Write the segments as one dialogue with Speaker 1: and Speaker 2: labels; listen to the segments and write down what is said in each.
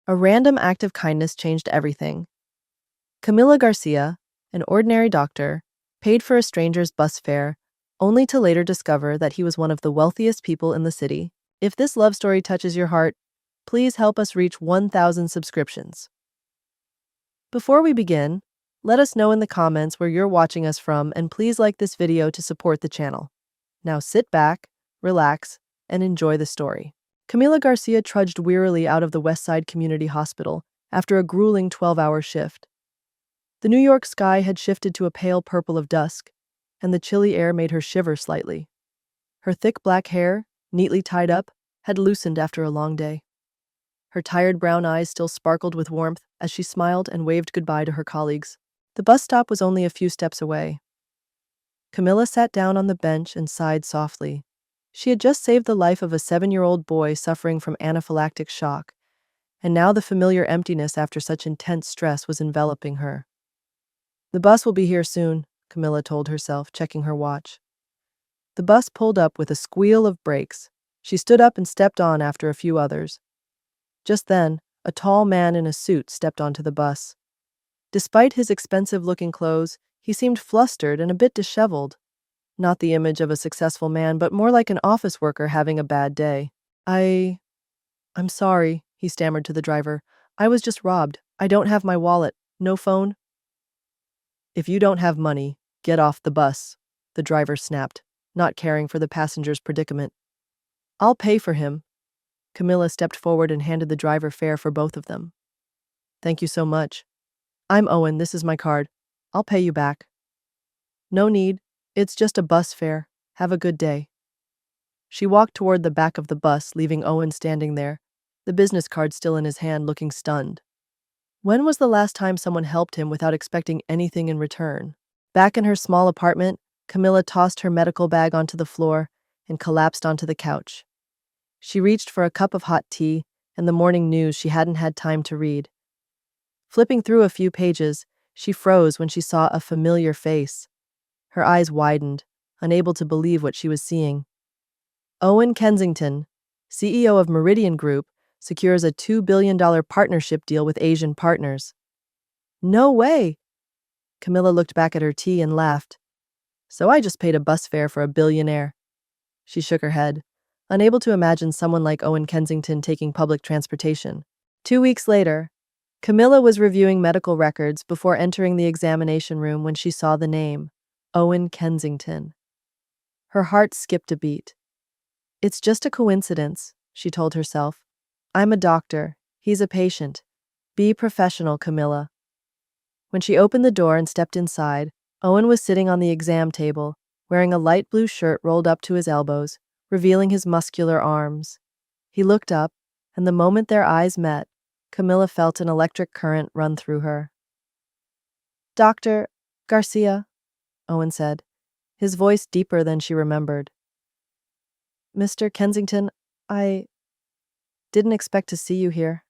Speaker 1: A random act of kindness changed everything. Camila Garcia, an ordinary doctor, paid for a stranger's bus fare, only to later discover that he was one of the wealthiest people in the city. If this love story touches your heart, please help us reach 1,000 subscriptions. Before we begin, let us know in the comments where you're watching us from, and please like this video to support the channel. Now sit back, relax, and enjoy the story. Camila Garcia trudged wearily out of the Westside Community Hospital after a grueling 12-hour shift. The New York sky had shifted to a pale purple of dusk, and the chilly air made her shiver slightly. Her thick black hair, neatly tied up, had loosened after a long day. Her tired brown eyes still sparkled with warmth as she smiled and waved goodbye to her colleagues. The bus stop was only a few steps away. Camila sat down on the bench and sighed softly. She had just saved the life of a 7-year-old boy suffering from anaphylactic shock, and now the familiar emptiness after such intense stress was enveloping her. "The bus will be here soon," Camila told herself, checking her watch. The bus pulled up with a squeal of brakes. She stood up and stepped on after a few others. Just then, a tall man in a suit stepped onto the bus. Despite his expensive-looking clothes, he seemed flustered and a bit disheveled. Not the image of a successful man, but more like an office worker having a bad day. I'm sorry," he stammered to the driver. "I was just robbed. I don't have my wallet. No phone." "If you don't have money, get off the bus," the driver snapped, not caring for the passenger's predicament. "I'll pay for him." Camila stepped forward and handed the driver fare for both of them. "Thank you so much. I'm Owen, this is my card. I'll pay you back." "No need. It's just a bus fare. Have a good day." She walked toward the back of the bus, leaving Owen standing there, the business card still in his hand, looking stunned. When was the last time someone helped him without expecting anything in return? Back in her small apartment, Camila tossed her medical bag onto the floor and collapsed onto the couch. She reached for a cup of hot tea and the morning news she hadn't had time to read. Flipping through a few pages, she froze when she saw a familiar face. Her eyes widened, unable to believe what she was seeing. Owen Kensington, CEO of Meridian Group, secures a $2 billion partnership deal with Asian partners. "No way!" Camila looked back at her tea and laughed. "So I just paid a bus fare for a billionaire." She shook her head, unable to imagine someone like Owen Kensington taking public transportation. 2 weeks later, Camila was reviewing medical records before entering the examination room when she saw the name, Owen Kensington. Her heart skipped a beat. "It's just a coincidence," she told herself. "I'm a doctor. He's a patient. Be professional, Camila." When she opened the door and stepped inside, Owen was sitting on the exam table, wearing a light blue shirt rolled up to his elbows, revealing his muscular arms. He looked up, and the moment their eyes met, Camila felt an electric current run through her. "Dr. Garcia," Owen said, his voice deeper than she remembered. "Mr. Kensington, I didn't expect to see you here."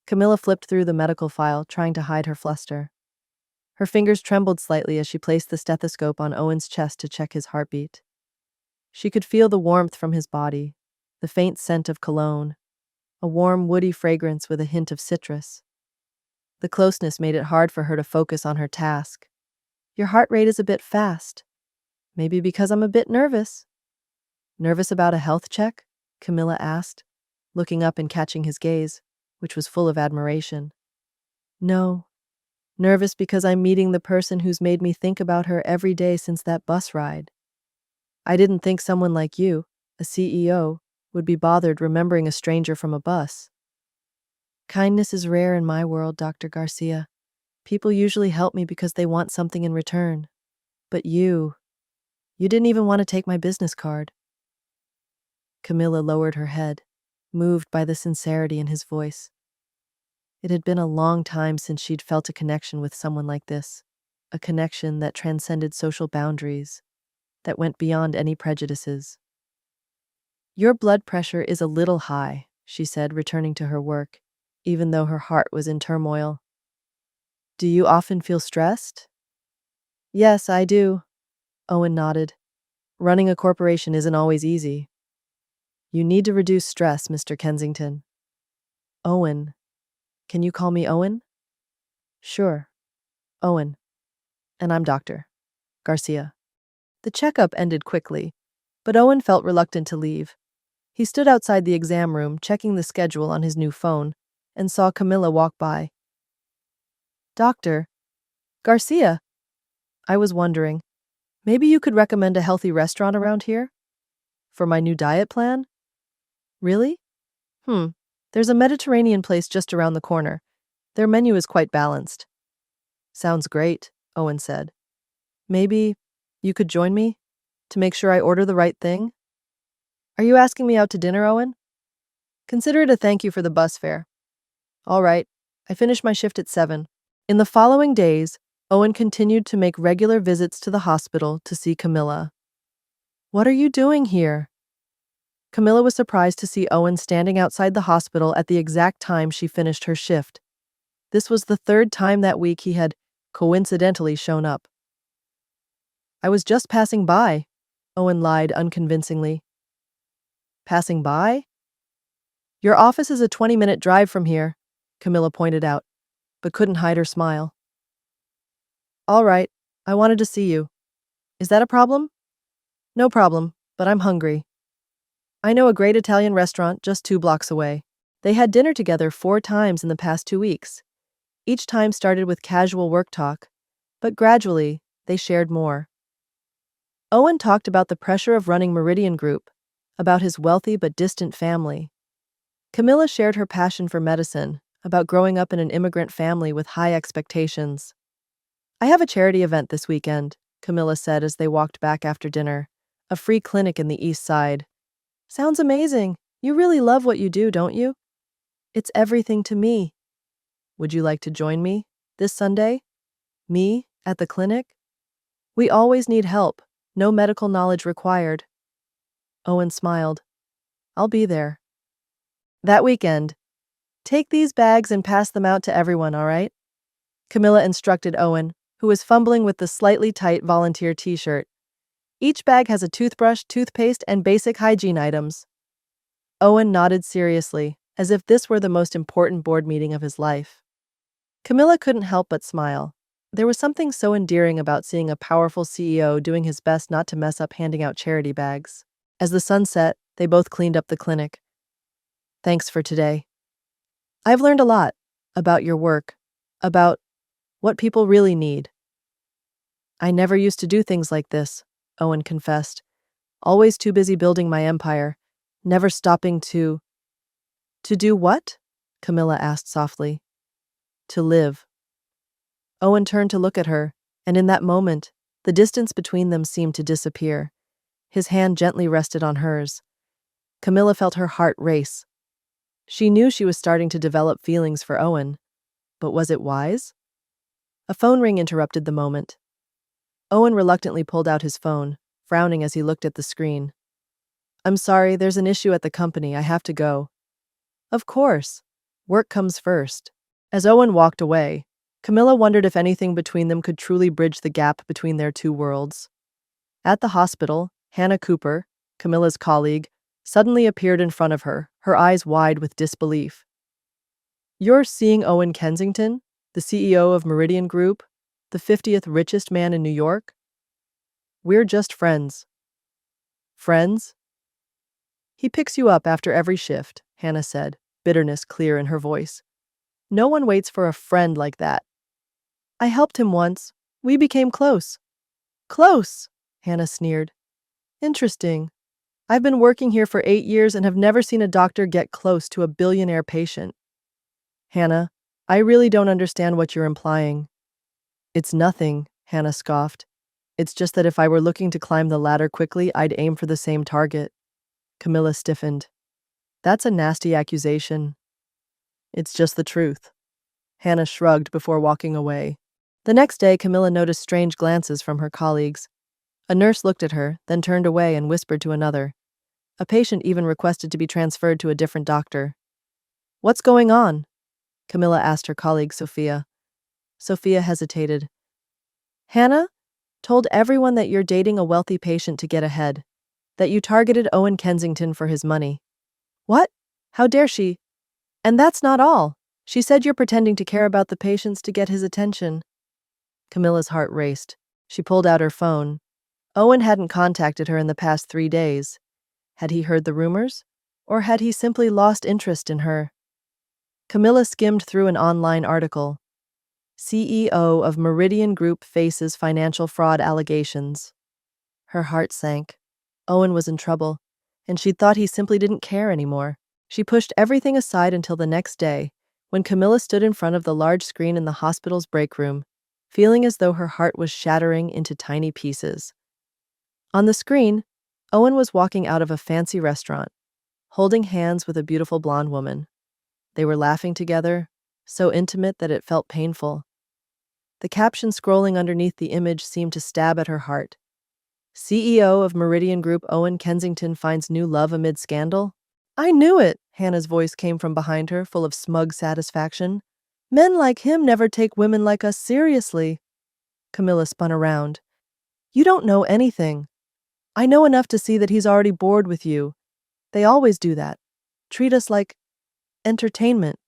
Speaker 1: Camila flipped through the medical file, trying to hide her fluster. Her fingers trembled slightly as she placed the stethoscope on Owen's chest to check his heartbeat. She could feel the warmth from his body, the faint scent of cologne, a warm, woody fragrance with a hint of citrus. The closeness made it hard for her to focus on her task. "Your heart rate is a bit fast. Maybe because I'm a bit nervous." "Nervous about a health check?" Camila asked, looking up and catching his gaze, which was full of admiration. "No. Nervous because I'm meeting the person who's made me think about her every day since that bus ride. I didn't think someone like you, a CEO, would be bothered remembering a stranger from a bus." "Kindness is rare in my world, Dr. Garcia. People usually help me because they want something in return. But you didn't even want to take my business card." Camila lowered her head, moved by the sincerity in his voice. It had been a long time since she'd felt a connection with someone like this, a connection that transcended social boundaries, that went beyond any prejudices. "Your blood pressure is a little high," she said, returning to her work, even though her heart was in turmoil. "Do you often feel stressed?" "Yes, I do," Owen nodded. "Running a corporation isn't always easy." "You need to reduce stress, Mr. Kensington." Owen, Can you call me Owen? Sure, Owen. And I'm Dr. Garcia. The checkup ended quickly, but Owen felt reluctant to leave. He stood outside the exam room, checking the schedule on his new phone, and saw Camila walk by. Dr. Garcia, I was wondering, maybe you could recommend a healthy restaurant around here? For my new diet plan? Really? There's a Mediterranean place just around the corner. Their menu is quite balanced. Sounds great, Owen said. Maybe you could join me to make sure I order the right thing? Are you asking me out to dinner, Owen? Consider it a thank you for the bus fare. All right, I finished my shift at 7. In the following days, Owen continued to make regular visits to the hospital to see Camila. What are you doing here? Camila was surprised to see Owen standing outside the hospital at the exact time she finished her shift. This was the third time that week he had coincidentally shown up. I was just passing by, Owen lied unconvincingly. Passing by? Your office is a 20-minute drive from here, Camila pointed out, but couldn't hide her smile. All right, I wanted to see you. Is that a problem? No problem, but I'm hungry. I know a great Italian restaurant just 2 blocks away. They had dinner together 4 times in the past 2 weeks. Each time started with casual work talk, but gradually, they shared more. Owen talked about the pressure of running Meridian Group, about his wealthy but distant family. Camila shared her passion for medicine, about growing up in an immigrant family with high expectations. I have a charity event this weekend, Camila said as they walked back after dinner, a free clinic in the East Side. Sounds amazing. You really love what you do, don't you? It's everything to me. Would you like to join me this Sunday? Me at the clinic? We always need help, no medical knowledge required. Owen smiled. I'll be there. That weekend, take these bags and pass them out to everyone, all right? Camila instructed Owen, who was fumbling with the slightly tight volunteer t-shirt. Each bag has a toothbrush, toothpaste, and basic hygiene items. Owen nodded seriously, as if this were the most important board meeting of his life. Camila couldn't help but smile. There was something so endearing about seeing a powerful CEO doing his best not to mess up handing out charity bags. As the sun set, they both cleaned up the clinic. Thanks for today. I've learned a lot about your work, about what people really need. I never used to do things like this, Owen confessed. Always too busy building my empire, never stopping to do what? Camila asked softly. To live. Owen turned to look at her, and in that moment, the distance between them seemed to disappear. His hand gently rested on hers. Camila felt her heart race. She knew she was starting to develop feelings for Owen, but was it wise? A phone ring interrupted the moment. Owen reluctantly pulled out his phone, frowning as he looked at the screen. I'm sorry, there's an issue at the company. I have to go. Of course. Work comes first. As Owen walked away, Camila wondered if anything between them could truly bridge the gap between their two worlds. At the hospital, Hannah Cooper, Camila's colleague, suddenly appeared in front of her, her eyes wide with disbelief. You're seeing Owen Kensington, the CEO of Meridian Group, the 50th richest man in New York? We're just friends. Friends? He picks you up after every shift, Hannah said, bitterness clear in her voice. No one waits for a friend like that. I helped him once. We became close. Close, Hannah sneered. Interesting. I've been working here for 8 years and have never seen a doctor get close to a billionaire patient. Hannah, I really don't understand what you're implying. It's nothing, Hannah scoffed. It's just that if I were looking to climb the ladder quickly, I'd aim for the same target. Camila stiffened. That's a nasty accusation. It's just the truth. Hannah shrugged before walking away. The next day, Camila noticed strange glances from her colleagues. A nurse looked at her, then turned away and whispered to another. A patient even requested to be transferred to a different doctor. What's going on? Camila asked her colleague, Sophia. Sophia hesitated. Hannah told everyone that you're dating a wealthy patient to get ahead, that you targeted Owen Kensington for his money. What? How dare she? And that's not all. She said you're pretending to care about the patients to get his attention. Camilla's heart raced. She pulled out her phone. Owen hadn't contacted her in the past 3 days. Had he heard the rumors? Or had he simply lost interest in her? Camilla skimmed through an online article. CEO of Meridian Group faces financial fraud allegations. Her heart sank. Owen was in trouble, and she'd thought he simply didn't care anymore. She pushed everything aside until the next day, when Camilla stood in front of the large screen in the hospital's break room, feeling as though her heart was shattering into tiny pieces. On the screen, Owen was walking out of a fancy restaurant, holding hands with a beautiful blonde woman. They were laughing together, so intimate that it felt painful. The caption scrolling underneath the image seemed to stab at her heart. CEO of Meridian Group Owen Kensington finds new love amid scandal? I knew it, Hannah's voice came from behind her, full of smug satisfaction. Men like him never take women like us seriously. Camilla spun around. You don't know anything. I know enough to see that he's already bored with you. They always do that. Treat us like entertainment.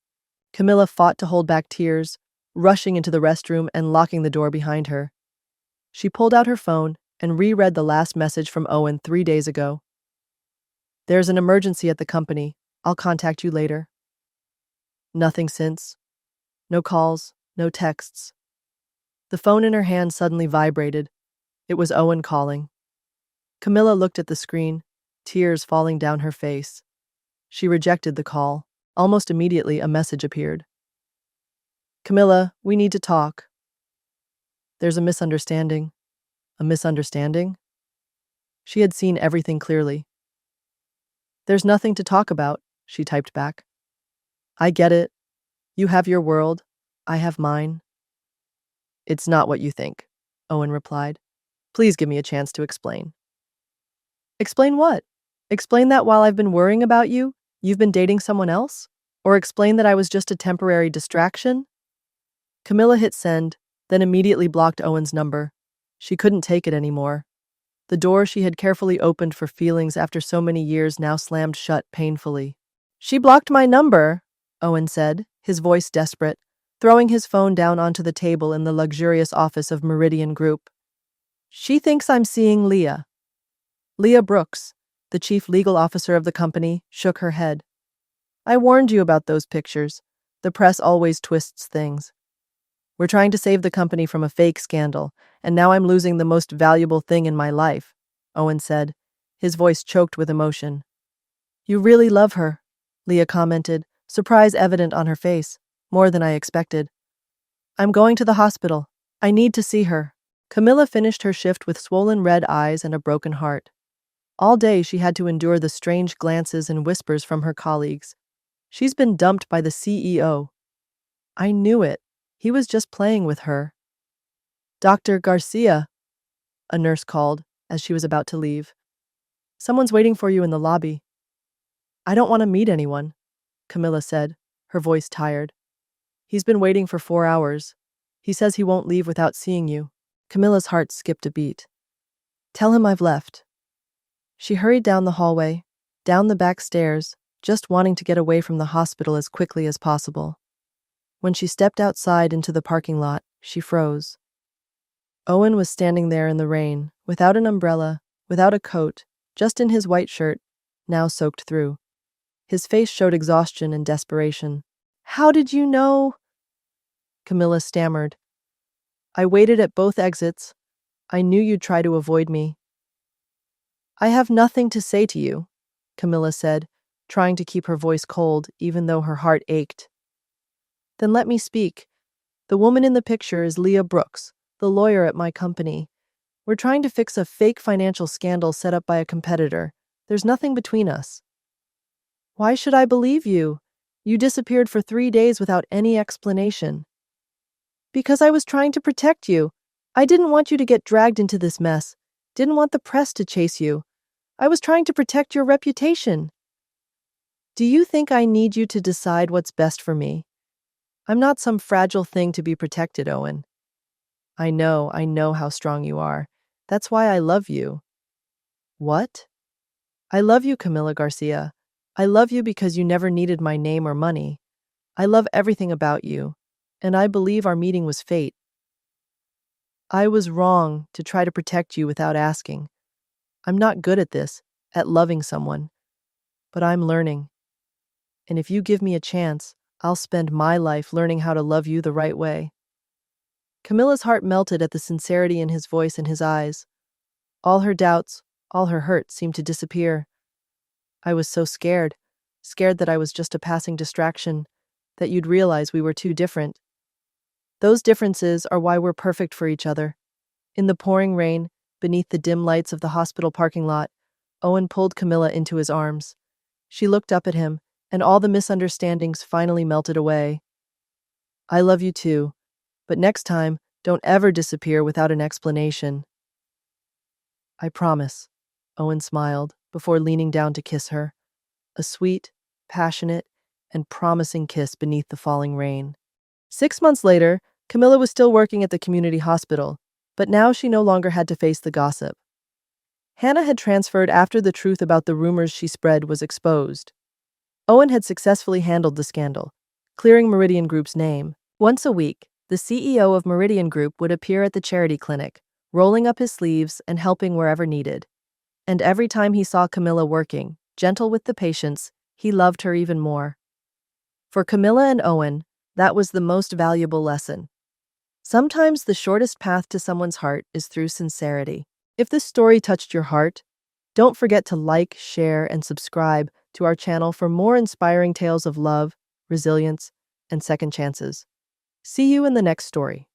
Speaker 1: Camilla fought to hold back tears, rushing into the restroom and locking the door behind her. She pulled out her phone and reread the last message from Owen 3 days ago. There's an emergency at the company. I'll contact you later. Nothing since. No calls, no texts. The phone in her hand suddenly vibrated. It was Owen calling. Camilla looked at the screen, tears falling down her face. She rejected the call. Almost immediately, a message appeared. Camilla, we need to talk. There's a misunderstanding. A misunderstanding? She had seen everything clearly. There's nothing to talk about, she typed back. I get it. You have your world. I have mine. It's not what you think, Owen replied. Please give me a chance to explain. Explain what? Explain that while I've been worrying about you, you've been dating someone else? Or explain that I was just a temporary distraction? Camilla hit send, then immediately blocked Owen's number. She couldn't take it anymore. The door she had carefully opened for feelings after so many years now slammed shut painfully. She blocked my number, Owen said, his voice desperate, throwing his phone down onto the table in the luxurious office of Meridian Group. She thinks I'm seeing Leah. Leah Brooks, the chief legal officer of the company, shook her head. I warned you about those pictures. The press always twists things. We're trying to save the company from a fake scandal, and now I'm losing the most valuable thing in my life, Owen said, his voice choked with emotion. You really love her, Leah commented, surprise evident on her face, more than I expected. I'm going to the hospital. I need to see her. Camilla finished her shift with swollen red eyes and a broken heart. All day she had to endure the strange glances and whispers from her colleagues. She's been dumped by the CEO. I knew it. He was just playing with her. Dr. Garcia, a nurse called as she was about to leave. Someone's waiting for you in the lobby. I don't want to meet anyone, Camilla said, her voice tired. He's been waiting for 4 hours. He says he won't leave without seeing you. Camilla's heart skipped a beat. Tell him I've left. She hurried down the hallway, down the back stairs, just wanting to get away from the hospital as quickly as possible. When she stepped outside into the parking lot, she froze. Owen was standing there in the rain, without an umbrella, without a coat, just in his white shirt, now soaked through. His face showed exhaustion and desperation. How did you know? Camilla stammered. I waited at both exits. I knew you'd try to avoid me. I have nothing to say to you, Camilla said, trying to keep her voice cold, even though her heart ached. Then let me speak. The woman in the picture is Leah Brooks, the lawyer at my company. We're trying to fix a fake financial scandal set up by a competitor. There's nothing between us. Why should I believe you? You disappeared for 3 days without any explanation. Because I was trying to protect you. I didn't want you to get dragged into this mess. Didn't want the press to chase you. I was trying to protect your reputation. Do you think I need you to decide what's best for me? I'm not some fragile thing to be protected, Owen. I know how strong you are. That's why I love you. What? I love you, Camila Garcia. I love you because you never needed my name or money. I love everything about you, and I believe our meeting was fate. I was wrong to try to protect you without asking. I'm not good at this, at loving someone, but I'm learning. And if you give me a chance, I'll spend my life learning how to love you the right way." Camilla's heart melted at the sincerity in his voice and his eyes. All her doubts, all her hurt seemed to disappear. "I was so scared, scared that I was just a passing distraction, that you'd realize we were too different. Those differences are why we're perfect for each other." In the pouring rain, beneath the dim lights of the hospital parking lot, Owen pulled Camilla into his arms. She looked up at him, and all the misunderstandings finally melted away. "I love you too, but next time, don't ever disappear without an explanation." "I promise," Owen smiled before leaning down to kiss her. A sweet, passionate, and promising kiss beneath the falling rain. 6 months later, Camilla was still working at the community hospital, but now she no longer had to face the gossip. Hannah had transferred after the truth about the rumors she spread was exposed. Owen had successfully handled the scandal, clearing Meridian Group's name. Once a week, the CEO of Meridian Group would appear at the charity clinic, rolling up his sleeves and helping wherever needed. And every time he saw Camilla working, gentle with the patients, he loved her even more. For Camilla and Owen, that was the most valuable lesson. Sometimes the shortest path to someone's heart is through sincerity. If this story touched your heart, don't forget to like, share, and subscribe to our channel for more inspiring tales of love, resilience, and second chances. See you in the next story.